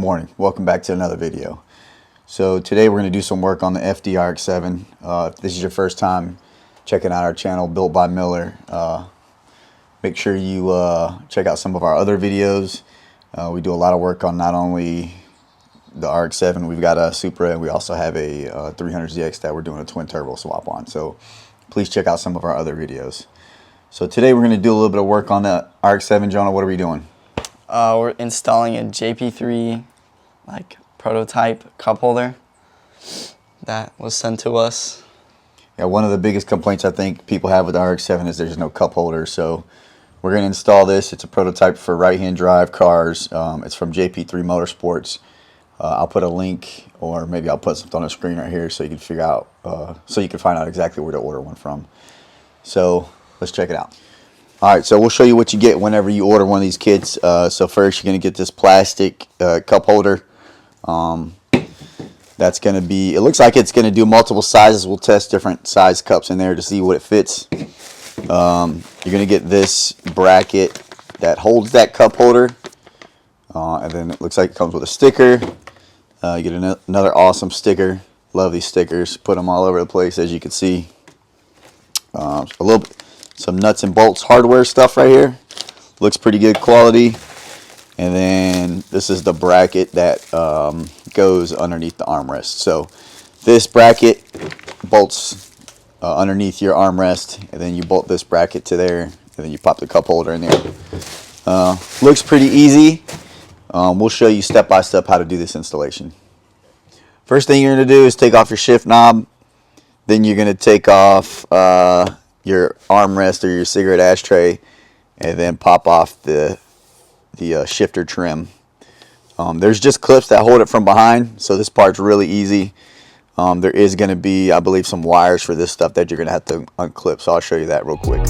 morning. Welcome back to another video. So today we're going to do some work on the FD RX7. If this is your first time checking out our channel, Built by Miller, make sure you check out some of our other videos. We do a lot of work on not only the RX7, we've got a Supra, and we also have a 300ZX that we're doing a twin turbo swap on. So please check out some of our other videos. So today we're going to do a little bit of work on the RX7. Jonah, what are we doing? We're installing a JP3 prototype cup holder that was sent to us. Yeah, one of the biggest complaints I think people have with the RX7 is there's no cup holder. So we're going to install this. It's a prototype for right-hand drive cars. It's from JP3 Motorsports. I'll put a link, or maybe I'll put something on the screen right here so you can figure out, so you can find out exactly where to order one from. So let's check it out. All right, so we'll show you what you get whenever you order one of these kits. So first, you're going to get this plastic cup holder. That's going to be, it looks like it's going to do multiple sizes. We'll test different size cups in there to see what it fits. You're going to get this bracket that holds that cup holder. And then it looks like it comes with a sticker. You get another awesome sticker. Love these stickers. Put them all over the place, as you can see. Some nuts and bolts hardware stuff right here. Looks pretty good quality. And then this is the bracket that goes underneath the armrest. So this bracket bolts underneath your armrest, and then you bolt this bracket to there, and then you pop the cup holder in there. Looks pretty easy. We'll show you step by step how to do this installation. First thing you're going to do is take off your shift knob. Then you're going to take off your armrest or your cigarette ashtray, and then pop off the shifter trim. There's just clips that hold it from behind, so this part's really easy. There is going to be, I believe, some wires for this stuff that you're going to have to unclip, so I'll show you that real quick.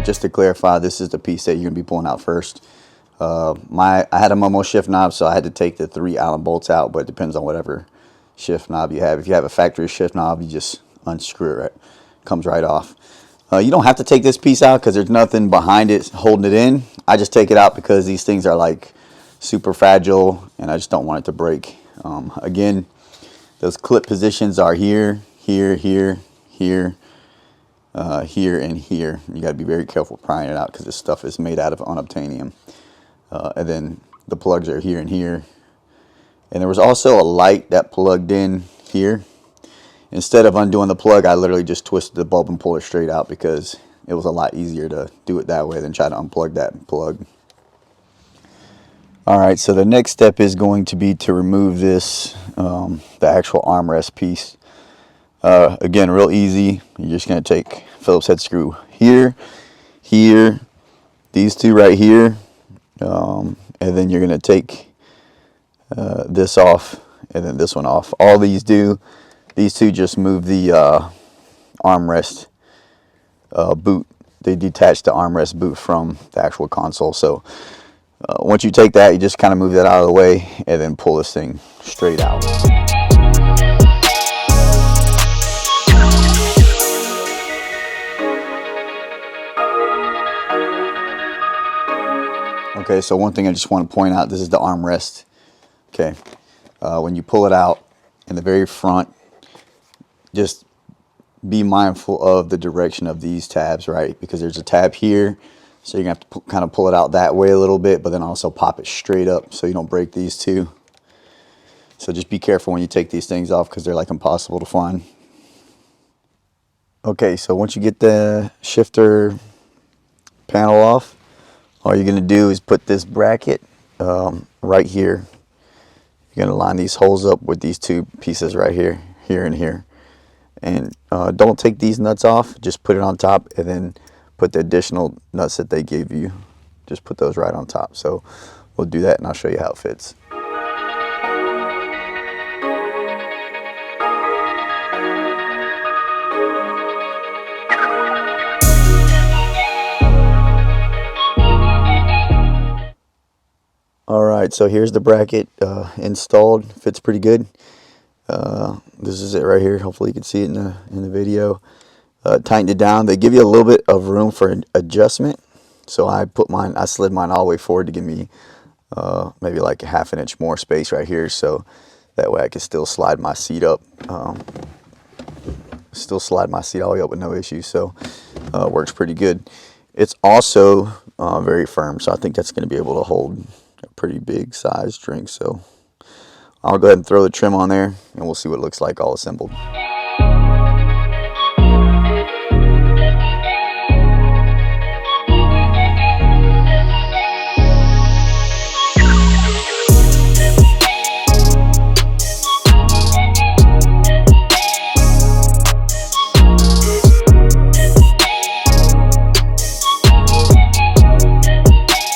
Just to clarify, this is the piece that you're going to be pulling out first. I had a Momo shift knob, so I had to take the 3 Allen bolts out, but it depends on whatever shift knob you have. If you have a factory shift knob, you just unscrew it. Right? It comes right off. You don't have to take this piece out because there's nothing behind it holding it in. I just take it out because these things are like super fragile, and I just don't want it to break. Again, those clip positions are here, here, here, here. Here and here. You got to be very careful prying it out because this stuff is made out of unobtainium. And then the plugs are here and here. And there was also a light that plugged in here. Instead of undoing the plug, I literally just twisted the bulb and pulled it straight out because it was a lot easier to do it that way than try to unplug that plug. Alright, so the next step is going to be to remove this, the actual armrest piece. Again, real easy. You're just going to take Phillips head screw here, here, these two right here, and then you're going to take this off, and then this one off. All these do, these two just move the armrest boot. They detach the armrest boot from the actual console. So once you take that, you just kind of move that out of the way, and then pull this thing straight out. Okay, so one thing I just want to point out, this is the armrest. Okay, when you pull it out in the very front, just be mindful of the direction of these tabs, right? Because there's a tab here, so you're going to have to kind of pull it out that way a little bit, but then also pop it straight up so you don't break these two. So just be careful when you take these things off because they're like impossible to find. Okay, so once you get the shifter panel off, all you're going to do is put this bracket right here. You're going to line these holes up with these two pieces right here, here and here. And don't take these nuts off. Just put it on top and then put the additional nuts that they gave you. Just put those right on top. So we'll do that and I'll show you how it fits. Alright, so here's the bracket installed. Fits pretty good. This is it right here. Hopefully you can see it in the video. Tightened it down. They give you a little bit of room for an adjustment. So I slid mine all the way forward to give me maybe like a ½ inch more space right here. So that way I can still slide my seat up. Still slide my seat all the way up with no issues. So works pretty good. It's also very firm. So I think that's going to be able to hold a pretty big size drink. So I'll go ahead and throw the trim on there and we'll see what it looks like all assembled.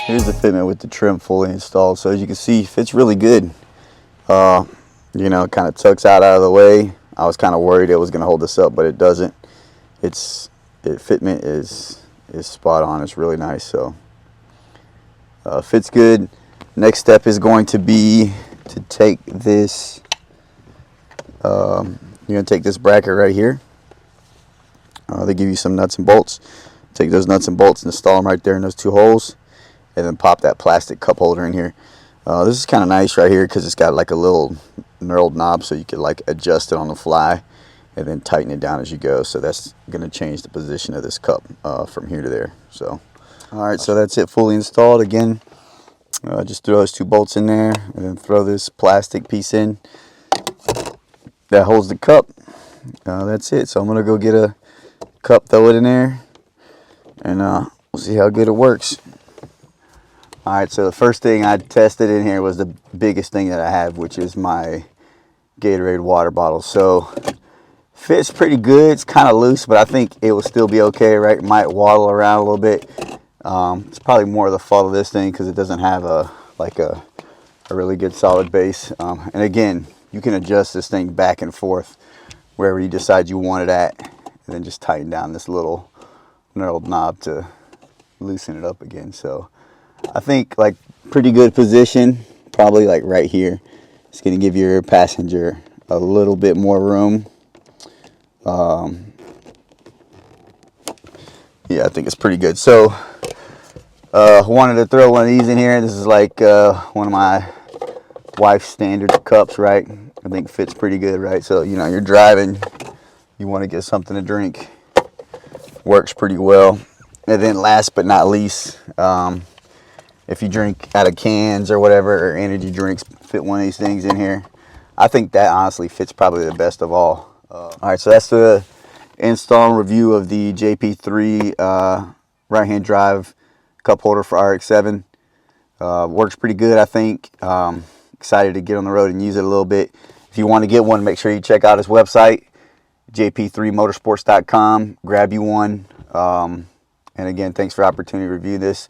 Here's the fitment with the trim fully installed. So as you can see, fits really good. You know, it kind of tucks out of the way. I was kind of worried it was going to hold this up, but it doesn't. Fitment is spot on. It's really nice. So fits good. Next step is going to be to take this. You're going to take this bracket right here. They give you some nuts and bolts. Take those nuts and bolts and install them right there in those two holes, and then pop that plastic cup holder in here. This is kind of nice right here because it's got like a little knurled knob, so you can like adjust it on the fly and then tighten it down as you go. So that's going to change the position of this cup from here to there. So all right, so that's it fully installed. Again, just throw those two bolts in there and then throw this plastic piece in that holds the cup. That's it. So I'm going to go get a cup, throw it in there, and we'll see how good it works. Alright, so the first thing I tested in here was the biggest thing that I have, which is my Gatorade water bottle. So fits pretty good. It's kind of loose, but I think it will still be okay, right? It might waddle around a little bit. It's probably more the fault of this thing because it doesn't have a really good solid base. And again, you can adjust this thing back and forth wherever you decide you want it at, and then just tighten down this little knurled knob to loosen it up again. So I think like pretty good position, probably like right here. It's going to give your passenger a little bit more room. Yeah, I think it's pretty good. So wanted to throw one of these in here. This is like one of my wife's standard cups, right? I think fits pretty good, right? So, you know, you're driving, you want to get something to drink. Works pretty well. And then last but not least, if you drink out of cans or whatever, or energy drinks, fit one of these things in here. I think that honestly fits probably the best of all. All right, so that's the install and review of the JP3 right-hand drive cup holder for RX7. Works pretty good, I think. Excited to get on the road and use it a little bit. If you want to get one, make sure you check out his website, jp3motorsports.com. Grab you one. And again, thanks for the opportunity to review this.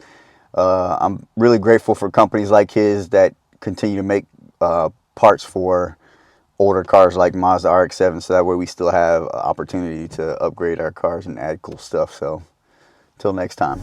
I'm really grateful for companies like his that continue to make parts for older cars like Mazda RX7, so that way we still have opportunity to upgrade our cars and add cool stuff. So, till next time.